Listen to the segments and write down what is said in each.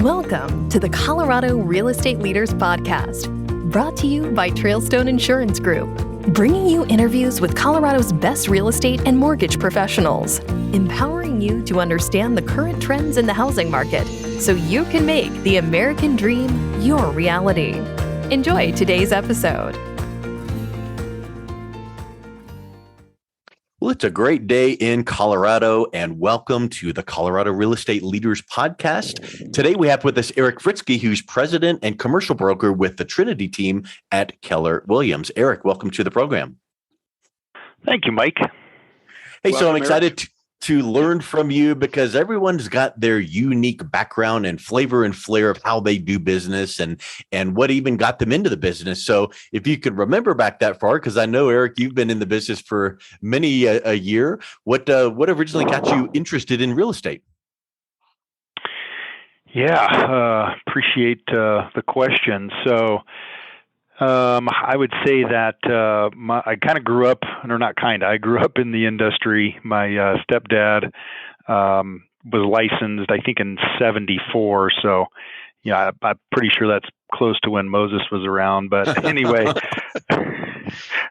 Welcome to the Colorado Real Estate Leaders Podcast, brought to you by Trailstone Insurance Group, bringing you interviews with Colorado's best real estate and mortgage professionals, empowering you to understand the current trends in the housing market so you can make the American dream your reality. Enjoy today's episode. Well, it's a great day in Colorado, and welcome to the Colorado Real Estate Leaders Podcast. Today, we have with us Eric Fritzke, who's president and commercial broker with the Trinity team at Keller Williams. Eric, welcome to the program. Thank you, Mike. Hey, welcome, so I'm excited to learn from you because everyone's got their unique background and flavor and flair of how they do business and what even got them into the business. So if you could remember back that far, because I know, Eric, you've been in the business for many a year. What originally got you interested in real estate? Yeah, appreciate the question. So I would say that I kind of grew up, or not kind of, I grew up in the industry. My stepdad was licensed, I think, in 1974. So, yeah, I'm pretty sure that's close to when Moses was around. But anyway,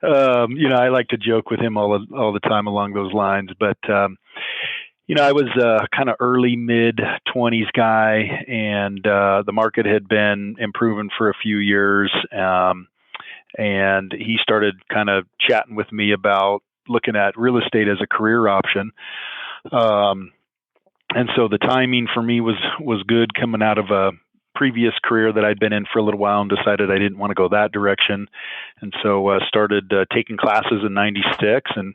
I like to joke with him all the time along those lines. But I was a kind of early mid-20s guy, and the market had been improving for a few years. And he started kind of chatting with me about looking at real estate as a career option. And so the timing for me was good coming out of a previous career that I'd been in for a little while and decided I didn't want to go that direction. And so started taking classes in 96 and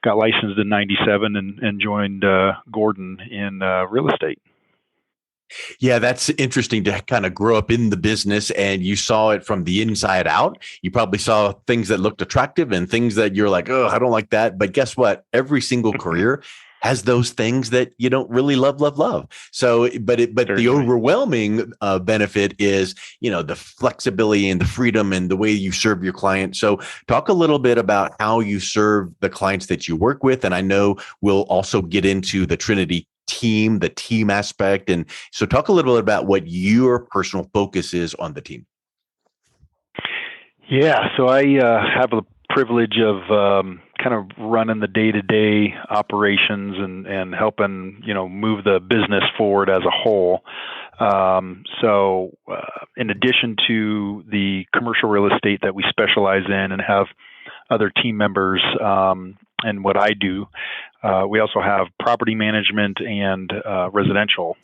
got licensed in 97 and joined Gordon in real estate. Yeah, that's interesting to kind of grow up in the business and you saw it from the inside out. You probably saw things that looked attractive and things that you're like, oh, I don't like that. But guess what? Every single career has those things that you don't really love. So, but the overwhelming benefit is, the flexibility and the freedom and the way you serve your client. So talk a little bit about how you serve the clients that you work with. And I know we'll also get into the Trinity team, the team aspect. And so talk a little bit about what your personal focus is on the team. Yeah, so I have the privilege of kind of running the day-to-day operations and helping, move the business forward as a whole. So in addition to the commercial real estate that we specialize in and have other team members and what I do, we also have property management and residential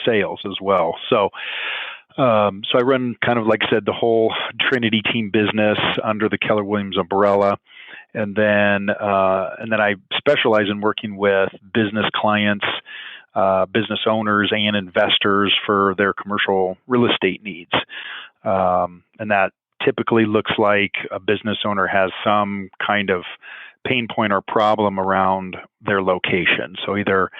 sales as well. So I run kind of, like I said, the whole Trinity team business under the Keller Williams umbrella. And then I specialize in working with business clients, business owners, and investors for their commercial real estate needs. And that typically looks like a business owner has some kind of pain point or problem around their location. So either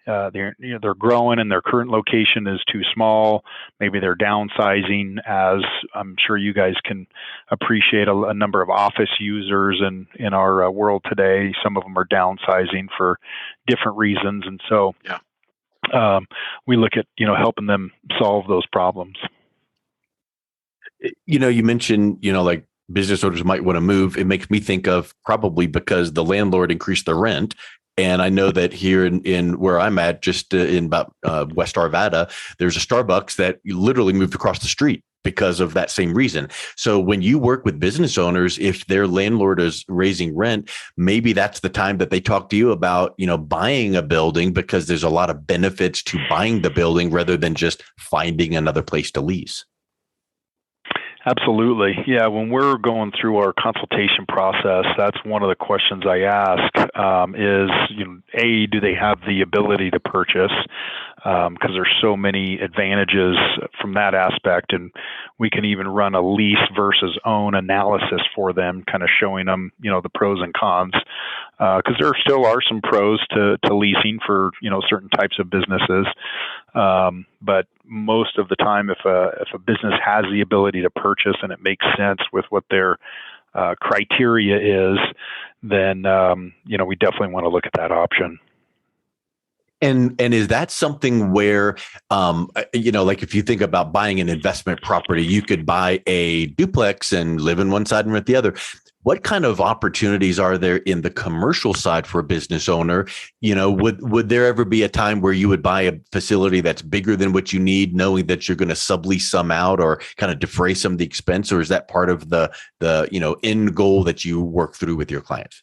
they're growing and their current location is too small. Maybe they're downsizing, as I'm sure you guys can appreciate a number of office users in our world today. Some of them are downsizing for different reasons. And so we look at, helping them solve those problems. You mentioned, like business owners might want to move. It makes me think of probably because the landlord increased the rent. And I know that here in where I'm at, just in about West Arvada, there's a Starbucks that literally moved across the street because of that same reason. So when you work with business owners, if their landlord is raising rent, maybe that's the time that they talk to you about, buying a building, because there's a lot of benefits to buying the building rather than just finding another place to lease. Absolutely. Yeah. When we're going through our consultation process, that's one of the questions I ask is, A, do they have the ability to purchase? Because there's so many advantages from that aspect. And we can even run a lease versus own analysis for them, kind of showing them, the pros and cons. Because there still are some pros to leasing for, certain types of businesses. But most of the time, if a business has the ability to purchase and it makes sense with what their criteria is, then we definitely want to look at that option. And is that something where, like if you think about buying an investment property, you could buy a duplex and live in one side and rent the other. What kind of opportunities are there in the commercial side for a business owner? Would there ever be a time where you would buy a facility that's bigger than what you need, knowing that you're going to sublease some out or kind of defray some of the expense, or is that part of the end goal that you work through with your clients?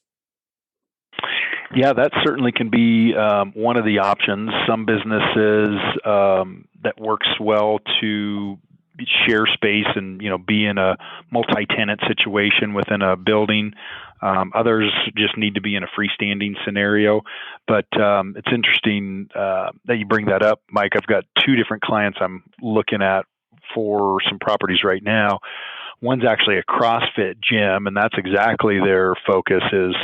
Yeah, that certainly can be one of the options. Some businesses that works well to share space and be in a multi-tenant situation within a building. Others just need to be in a freestanding scenario. But it's interesting that you bring that up, Mike. I've got two different clients I'm looking at for some properties right now. One's actually a CrossFit gym, and that's exactly their focus, is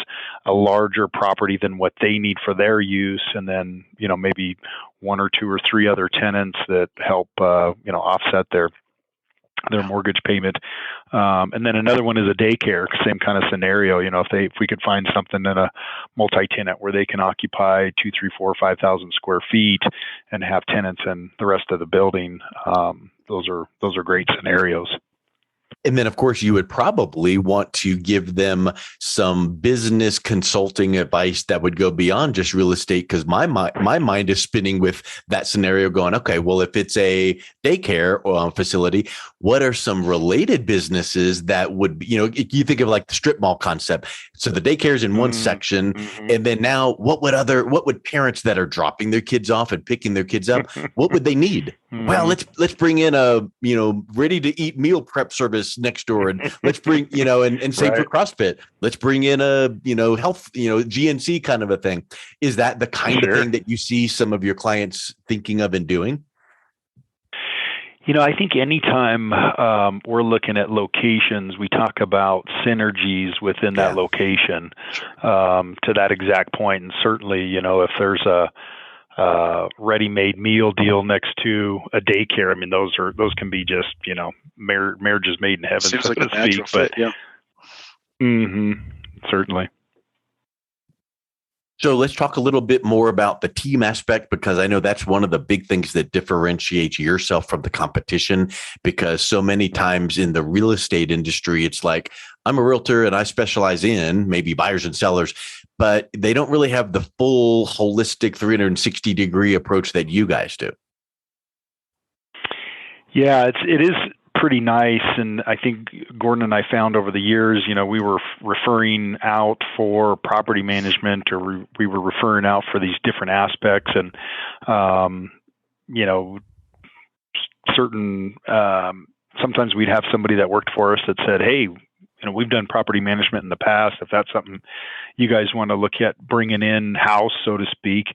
a larger property than what they need for their use, and then maybe one or two or three other tenants that help offset their mortgage payment. And then another one is a daycare, same kind of scenario. If we could find something in a multi-tenant where they can occupy 2, 3, 4, 5,000 square feet and have tenants in the rest of the building, those are great scenarios. And then, of course, you would probably want to give them some business consulting advice that would go beyond just real estate, because my mind is spinning with that scenario going, okay, well, if it's a daycare facility, what are some related businesses that would be, you think of like the strip mall concept. So the daycare is in one section. And then now what would parents that are dropping their kids off and picking their kids up, what would they need? Well, let's bring in a, ready to eat meal prep service next door. And let's bring, and same for CrossFit. Let's bring in a, health, GNC kind of a thing. Is that the kind of thing that you see some of your clients thinking of and doing? I think anytime we're looking at locations, we talk about synergies within that location to that exact point. And certainly, if there's a ready-made meal deal next to a daycare, I mean, those can be just, marriages made in heaven, seems so like to a natural speak. fit, yeah. Certainly. So let's talk a little bit more about the team aspect, because I know that's one of the big things that differentiates yourself from the competition, because so many times in the real estate industry, it's like, I'm a realtor and I specialize in maybe buyers and sellers, but they don't really have the full holistic 360-degree approach that you guys do. Yeah, it is pretty nice. And I think Gordon and I found over the years, we were referring out for property management, or we were referring out for these different aspects. And, sometimes we'd have somebody that worked for us that said, hey, we've done property management in the past. If that's something you guys want to look at bringing in house, so to speak,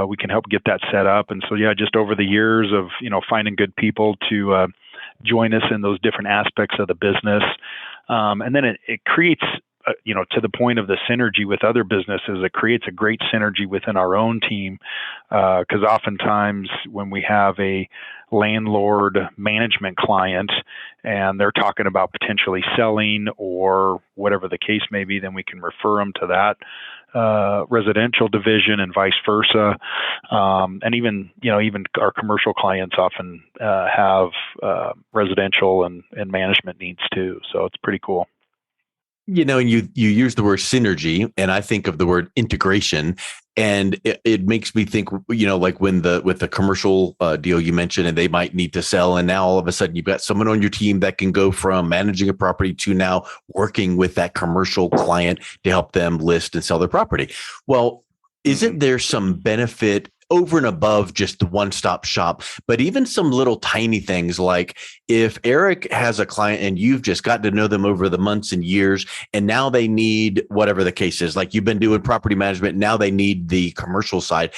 we can help get that set up. And so, just over the years of, finding good people to join us in those different aspects of the business. And then it creates, to the point of the synergy with other businesses, it creates a great synergy within our own team. Because oftentimes when we have a landlord management client and they're talking about potentially selling or whatever the case may be, then we can refer them to that residential division and vice versa. And even our commercial clients often have residential and management needs too. So it's pretty cool. And you use the word synergy, and I think of the word integration, and it makes me think, like with the commercial deal you mentioned, and they might need to sell, and now all of a sudden you've got someone on your team that can go from managing a property to now working with that commercial client to help them list and sell their property. Well, isn't there some benefit over and above just the one-stop shop, but even some little tiny things, like if Eric has a client and you've just gotten to know them over the months and years, and now they need whatever the case is, like you've been doing property management, now they need the commercial side.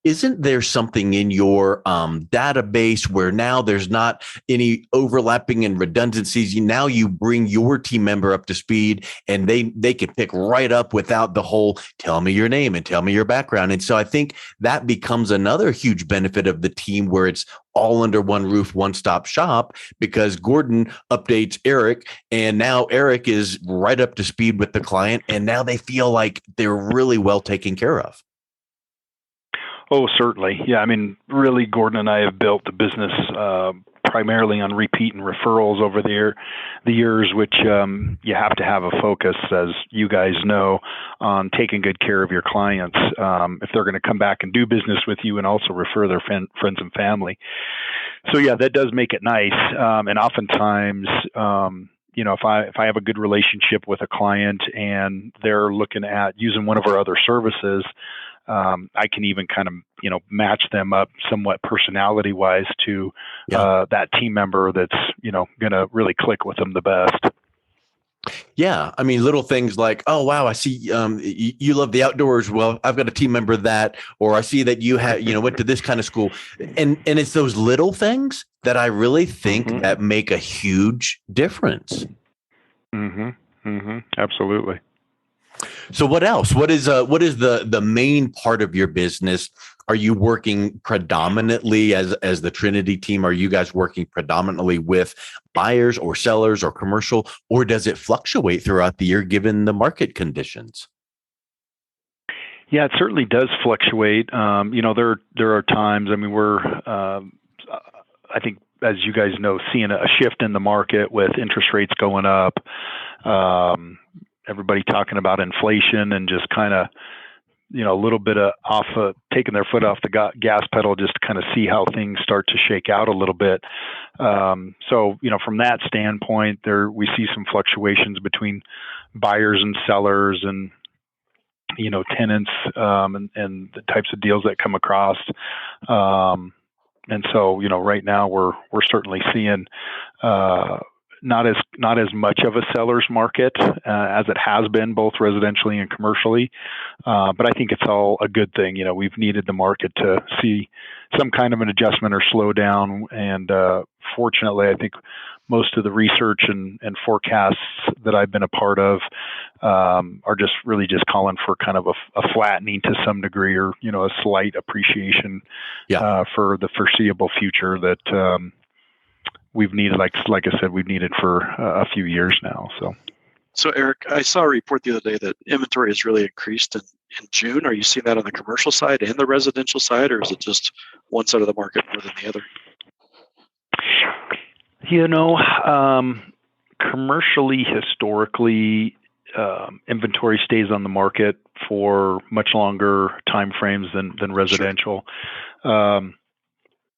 Isn't there something in your database where now there's not any overlapping and redundancies? Now you bring your team member up to speed, and they can pick right up without the whole tell me your name and tell me your background. And so I think that becomes another huge benefit of the team, where it's all under one roof, one-stop shop, because Gordon updates Eric, and now Eric is right up to speed with the client, and now they feel like they're really well taken care of. Oh, certainly. Yeah. I mean, really, Gordon and I have built the business primarily on repeat and referrals over the years, which you have to have a focus, as you guys know, on taking good care of your clients if they're going to come back and do business with you and also refer their friends and family. So yeah, that does make it nice. And oftentimes, if I have a good relationship with a client and they're looking at using one of our other services, I can even kind of, match them up somewhat personality wise to that team member that's, going to really click with them the best. Yeah. I mean, little things like, oh, wow, I see you love the outdoors. Well, I've got a team member that, or I see that you had, went to this kind of school. And it's those little things that I really think that make a huge difference. Absolutely. So what else? What is the main part of your business? Are you working predominantly as the Trinity team? Are you guys working predominantly with buyers or sellers or commercial, or does it fluctuate throughout the year given the market conditions? Yeah, it certainly does fluctuate. There are times. I mean, we're I think, as you guys know, seeing a shift in the market with interest rates going up. Everybody talking about inflation and just kind of, a little bit of taking their foot off the gas pedal just to kind of see how things start to shake out a little bit. So, from that standpoint, we see some fluctuations between buyers and sellers and, tenants and the types of deals that come across. And so, right now we're certainly seeing not as much of a seller's market as it has been, both residentially and commercially. But I think it's all a good thing. We've needed the market to see some kind of an adjustment or slowdown. And fortunately, I think most of the research and forecasts that I've been a part of are just really just calling for kind of a flattening to some degree, or, a slight appreciation for the foreseeable future that we've needed, like I said, we've needed for a few years now. So Eric, I saw a report the other day that inventory has really increased in June. Are you seeing that on the commercial side and the residential side, or is it just one side of the market more than the other? Commercially, historically, inventory stays on the market for much longer time frames than residential. Sure.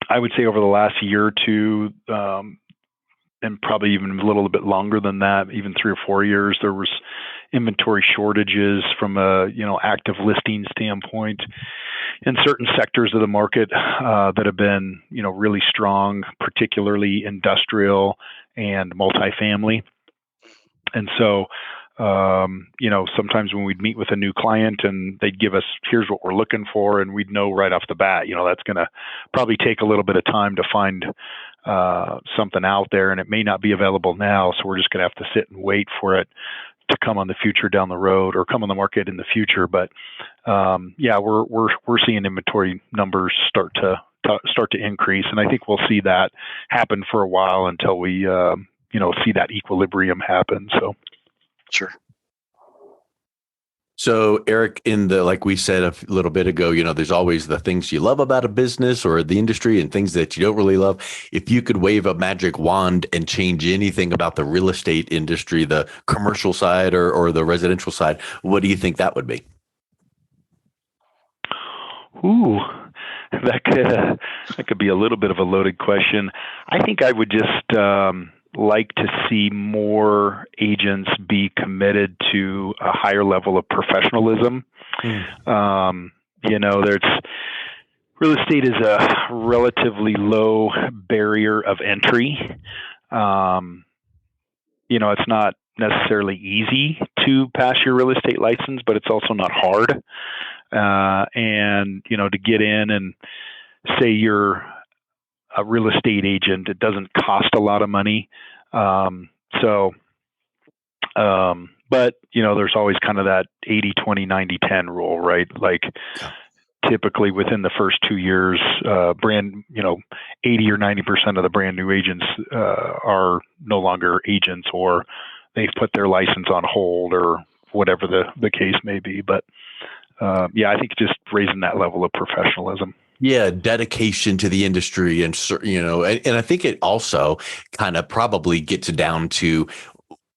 I would say over the last year or two, and probably even a little bit longer than that, even 3 or 4 years, there was inventory shortages from a active listing standpoint in certain sectors of the market that have been really strong, particularly industrial and multifamily. And so sometimes when we'd meet with a new client and they'd give us, here's what we're looking for, and we'd know right off the bat, that's going to probably take a little bit of time to find something out there, and it may not be available now. So we're just going to have to sit and wait for it to come on the future down the road, or come on the market in the future. But we're seeing inventory numbers start to increase, and I think we'll see that happen for a while until we see that equilibrium happen. So. Sure. So Eric, like we said a little bit ago, there's always the things you love about a business or the industry and things that you don't really love. If you could wave a magic wand and change anything about the real estate industry, the commercial side or the residential side, what do you think that would be? Ooh, that could be a little bit of a loaded question. I think I would just like to see more agents be committed to a higher level of professionalism. There's real estate is a relatively low barrier of entry. It's not necessarily easy to pass your real estate license, but it's also not hard. And to get in and say you're a real estate agent, it doesn't cost a lot of money. But there's always kind of that 80-20, 90-10 rule, right? Like typically within the first 2 years, 80 or 90% of the brand new agents are no longer agents, or they've put their license on hold, or whatever the case may be. But I think just raising that level of professionalism. Yeah, dedication to the industry, and and I think it also kind of probably gets down to,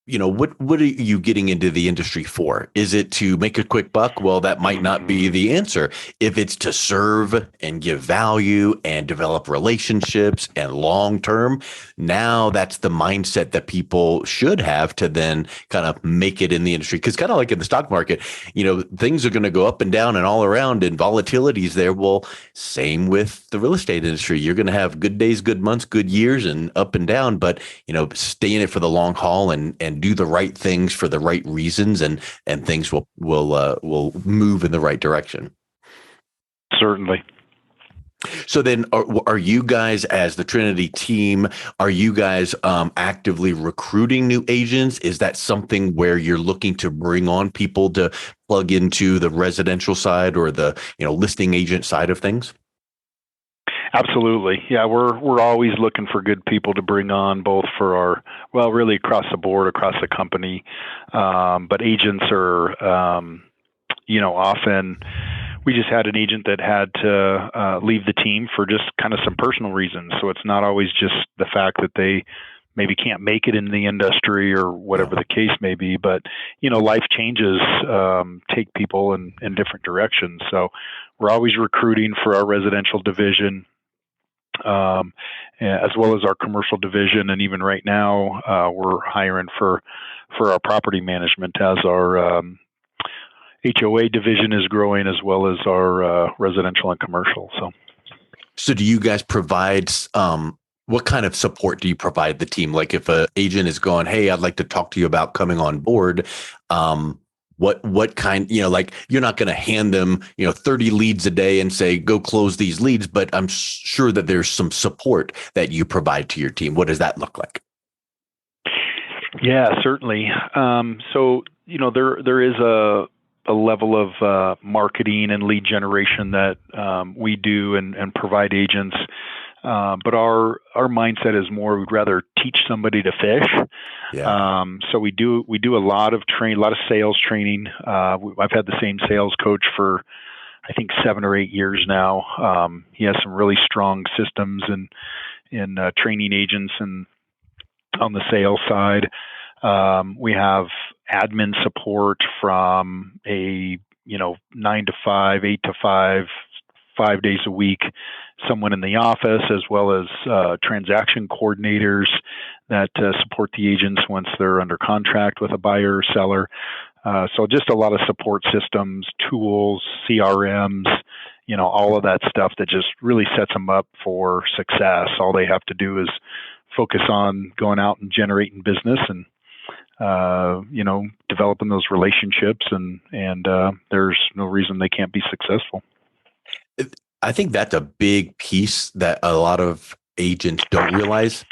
what are you getting into the industry for? Is it to make a quick buck? Well, that might not be the answer. If it's to serve and give value and develop relationships and long term, now that's the mindset that people should have to then kind of make it in the industry. Because kind of like in the stock market, things are going to go up and down and all around, and volatility is there. Well, same with the real estate industry. You're going to have good days, good months, good years, and up and down. But stay in it for the long haul and do the right things for the right reasons, and things will move in the right direction. Certainly. So then, are you guys, as the Trinity team, are you guys actively recruiting new agents? Is that something where you're looking to bring on people to plug into the residential side or the listing agent side of things? Absolutely. Yeah, we're always looking for good people to bring on, both for really across the board, across the company. But agents are, often, we just had an agent that had to leave the team for just kind of some personal reasons. So it's not always just the fact that they maybe can't make it in the industry or whatever the case may be, but life changes take people in different directions. So we're always recruiting for our residential division, as well as our commercial division, and even right now we're hiring for our property management as our HOA division is growing, as well as our residential and commercial. So do you guys provide what kind of support do you provide the team? Like if an agent is going, hey, I'd like to talk to you about coming on board, what kind, like you're not going to hand them, 30 leads a day and say, go close these leads, but I'm sure that there's some support that you provide to your team. What does that look like? Yeah, certainly. So, there is a level of marketing and lead generation that we do and provide agents. But our mindset is more, we'd rather teach somebody to fish. Yeah. So we do a lot of sales training. I've had the same sales coach for, I think, 7 or 8 years now. He has some really strong systems in training agents and on the sales side. We have admin support from a 9 to 5, 8 to 5, 5 days a week, someone in the office, as well as transaction coordinators that support the agents once they're under contract with a buyer or seller. So just a lot of support systems, tools, CRMs, all of that stuff that just really sets them up for success. All they have to do is focus on going out and generating business and developing those relationships, and there's no reason they can't be successful. I think that's a big piece that a lot of agents don't realize.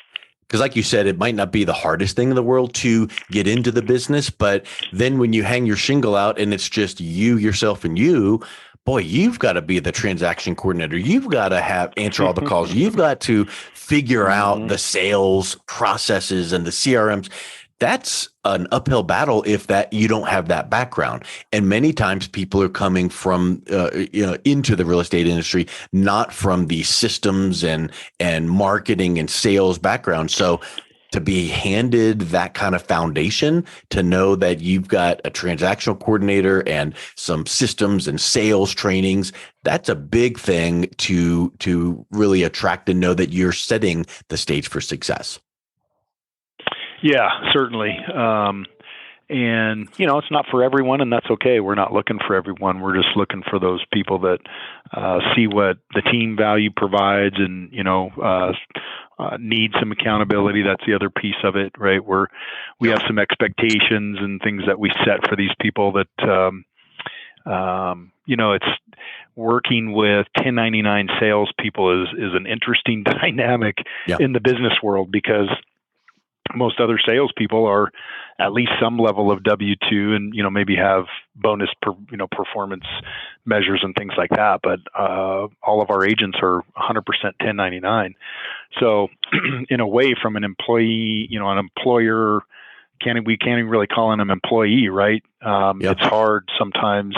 Because like you said, it might not be the hardest thing in the world to get into the business, but then when you hang your shingle out and it's just you, yourself, and you, boy, you've got to be the transaction coordinator. You've got to answer all the calls. You've got to figure out the sales processes and the CRMs. That's an uphill battle if you don't have that background. And many times people are coming from, into the real estate industry, not from the systems and marketing and sales background. So to be handed that kind of foundation, to know that you've got a transactional coordinator and some systems and sales trainings, that's a big thing to really attract and know that you're setting the stage for success. Yeah, certainly. And, it's not for everyone, and that's okay. We're not looking for everyone. We're just looking for those people that see what the team value provides and, need some accountability. That's the other piece of it, right? We have some expectations and things that we set for these people that, it's working with 1099 salespeople is an interesting dynamic in the business world, because most other salespeople are at least some level of W-2 and, maybe have bonus performance measures and things like that. But all of our agents are 100% 1099. So in a way, from an employee, an employer we can't even really call him an employee, right? Yep. It's hard sometimes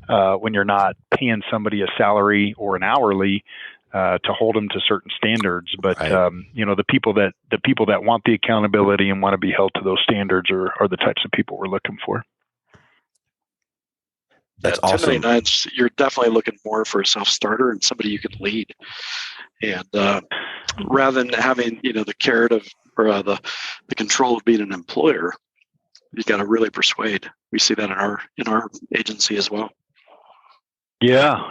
when you're not paying somebody a salary or an hourly to hold them to certain standards. But Right. the people that want the accountability and want to be held to those standards are the types of people we're looking for. That's awesome. 1099s, you're definitely looking more for a self-starter and somebody you can lead. And rather than having, the carrot of or the control of being an employer, you got to really persuade. We see that in our agency as well. Yeah,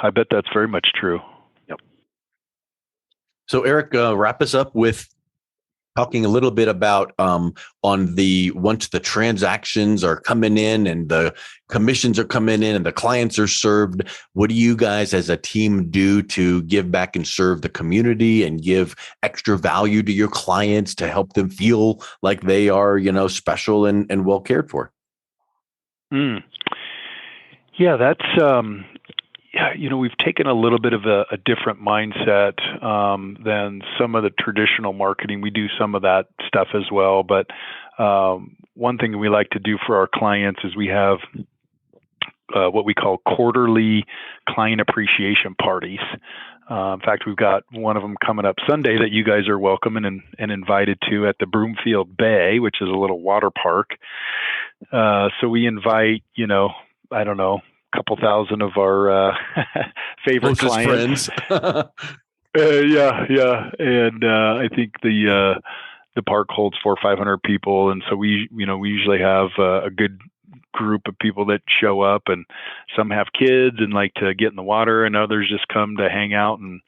I bet that's very much true. Yep. So Eric, wrap us up with talking a little bit about once the transactions are coming in and the commissions are coming in and the clients are served, what do you guys as a team do to give back and serve the community and give extra value to your clients to help them feel like they are, special and well cared for? Yeah, that's we've taken a little bit of a different mindset than some of the traditional marketing. We do some of that stuff as well, but one thing we like to do for our clients is we have what we call quarterly client appreciation parties. In fact, we've got one of them coming up Sunday that you guys are welcome and invited to at the Broomfield Bay, which is a little water park. So we invite, I don't know, couple thousand of our favorite clients. Friends. Yeah. And I think the park holds 400 or 500 people. And so we usually have a good group of people that show up, and some have kids and like to get in the water, and others just come to hang out and,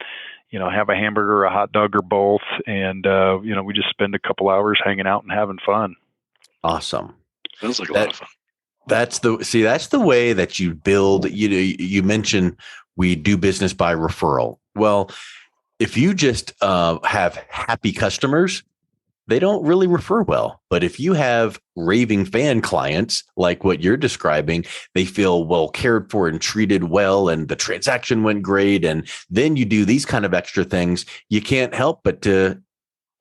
have a hamburger, a hot dog, or both. And, we just spend a couple hours hanging out and having fun. Awesome. Sounds like a lot of fun. That's the way that you build. You mentioned we do business by referral. Well, if you just have happy customers, they don't really refer well. But if you have raving fan clients like what you're describing, they feel well cared for and treated well, and the transaction went great. And then you do these kind of extra things, you can't help but to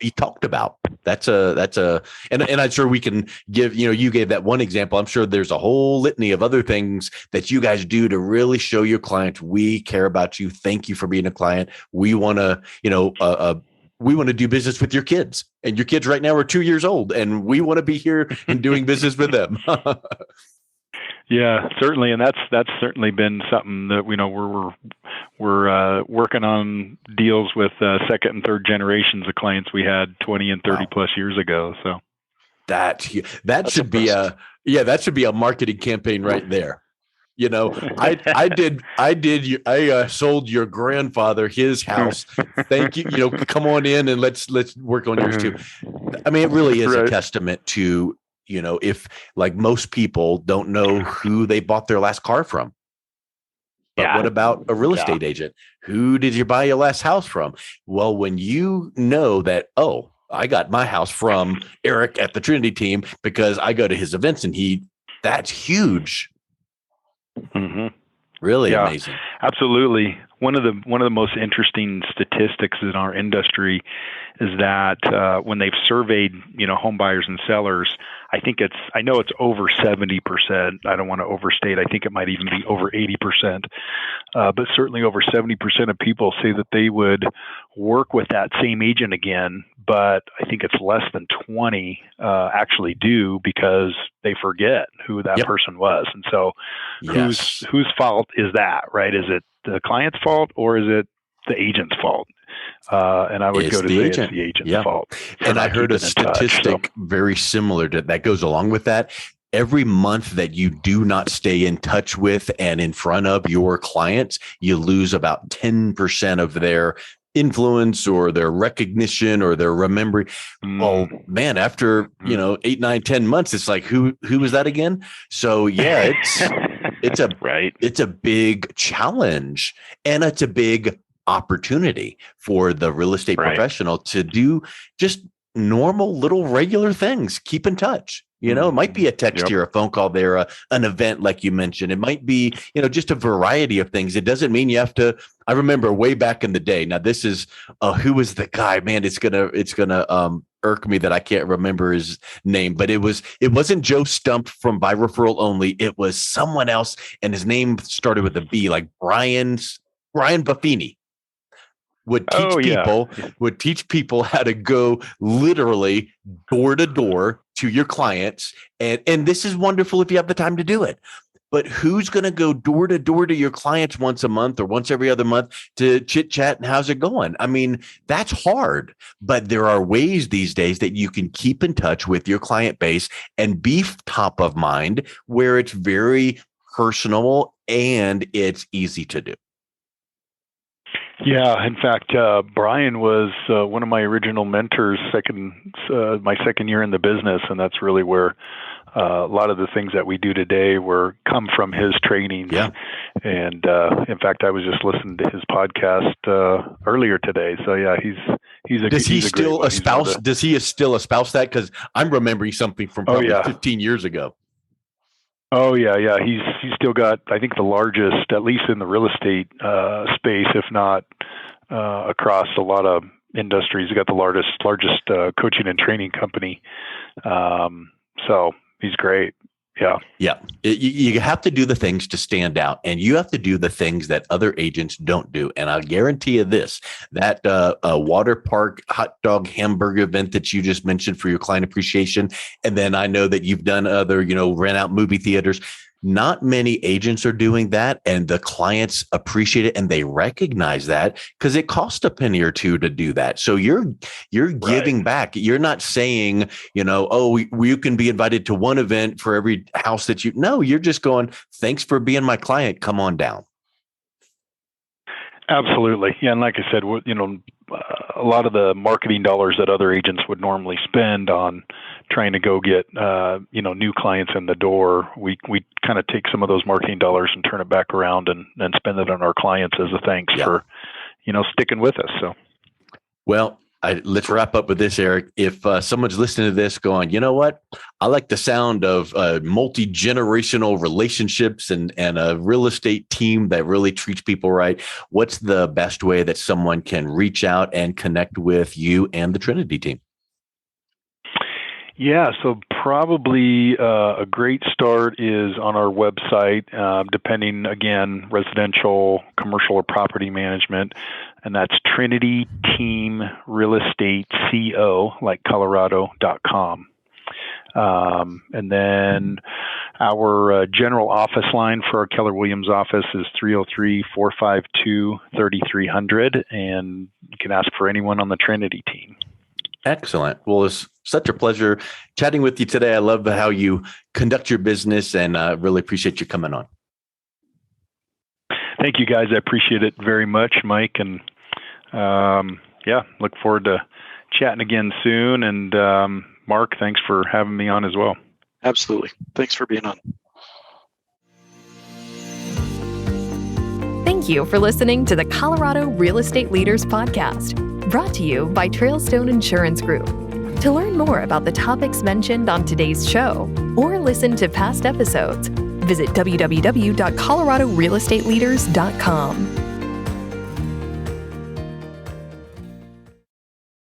be talked about. And I'm sure we can give, you gave that one example. I'm sure there's a whole litany of other things that you guys do to really show your clients, we care about you. Thank you for being a client. We want to, we want to do business with your kids, and your kids right now are 2 years old, and we want to be here and doing business with them. Yeah, certainly, and that's certainly been something that we're working on deals with second and third generations of clients we had 20 and 30 plus years ago. So that should be that should be a marketing campaign right there. I sold your grandfather his house. Thank you. Come on in and let's work on yours too. I mean, it really is a testament to, if like most people don't know who they bought their last car from. But what about a real estate agent? Who did you buy your last house from? Well, when you know that, I got my house from Eric at the Trinity team because I go to his events, and that's huge. Mm-hmm. Really amazing. Absolutely. One of the most interesting statistics in our industry is that when they've surveyed, home buyers and sellers, I know it's over 70%. I don't want to overstate. I think it might even be over 80%. But certainly over 70% of people say that they would work with that same agent again. But I think it's less than 20 actually do, because they forget who that person was. And so whose fault is that, right? Is it the client's fault, or is it the agent's fault? And I would go to say it's the agent's fault. And I heard a statistic very similar to that goes along with that. Every month that you do not stay in touch with and in front of your clients, you lose about 10% of their influence or their recognition or their remembering. Oh man, after 8, 9, 10 months, it's like, who was that again? So it's a big challenge, and it's a big opportunity for the real estate professional to do just normal little regular things. Keep in touch. You know, it might be a text here, a phone call there, an event like you mentioned. It might be, just a variety of things. It doesn't mean you have to. I remember way back in the day. Now, this is who was the guy? Man, it's gonna irk me that I can't remember his name. But it wasn't Joe Stump from By Referral Only. It was someone else, and his name started with a B, like Brian Buffini. Would teach people how to go literally door to door to your clients. And this is wonderful if you have the time to do it. But who's going to go door to door to your clients once a month or once every other month to chit chat and how's it going? I mean, that's hard, but there are ways these days that you can keep in touch with your client base and be top of mind where it's very personal and it's easy to do. Yeah, in fact, Brian was one of my original mentors. My second year in the business, and that's really where a lot of the things that we do today come from his trainings. Yeah. And in fact, I was just listening to his podcast earlier today. So yeah, he's a. Does he he's still espouse? Does he still espouse that? Because I'm remembering something from probably 15 years ago. Oh yeah. He's still got, I think, the largest, at least in the real estate space, if not across a lot of industries. He's got the largest coaching and training company. So he's great. Yeah. Yeah. You have to do the things to stand out, and you have to do the things that other agents don't do. And I'll guarantee you this, that water park hot dog hamburger event that you just mentioned for your client appreciation. And then I know that you've done other, rent out movie theaters. Not many agents are doing that, and the clients appreciate it, and they recognize that because it costs a penny or two to do that. So you're giving back. You're not saying, you can be invited to one event for every house that you know. You're just going, thanks for being my client. Come on down. Absolutely. Yeah. And like I said, a lot of the marketing dollars that other agents would normally spend on trying to go get, new clients in the door, we kind of take some of those marketing dollars and turn it back around and spend it on our clients as a thanks for, sticking with us. So, well, let's wrap up with this, Eric. If someone's listening to this going, you know what? I like the sound of multi-generational relationships and a real estate team that really treats people right. What's the best way that someone can reach out and connect with you and the Trinity team? Yeah, so probably a great start is on our website, depending, again, residential, commercial, or property management, and that's Trinity Team Real Estate CO, like Colorado.com. And then our general office line for our Keller Williams office is 303-452-3300, and you can ask for anyone on the Trinity team. Excellent. Well, it's such a pleasure chatting with you today. I love how you conduct your business, and really appreciate you coming on. Thank you, guys. I appreciate it very much, Mike. And look forward to chatting again soon. And Mark, thanks for having me on as well. Absolutely. Thanks for being on. Thank you for listening to the Colorado Real Estate Leaders Podcast, brought to you by Trailstone Insurance Group. To learn more about the topics mentioned on today's show or listen to past episodes, visit www.coloradorealestateleaders.com.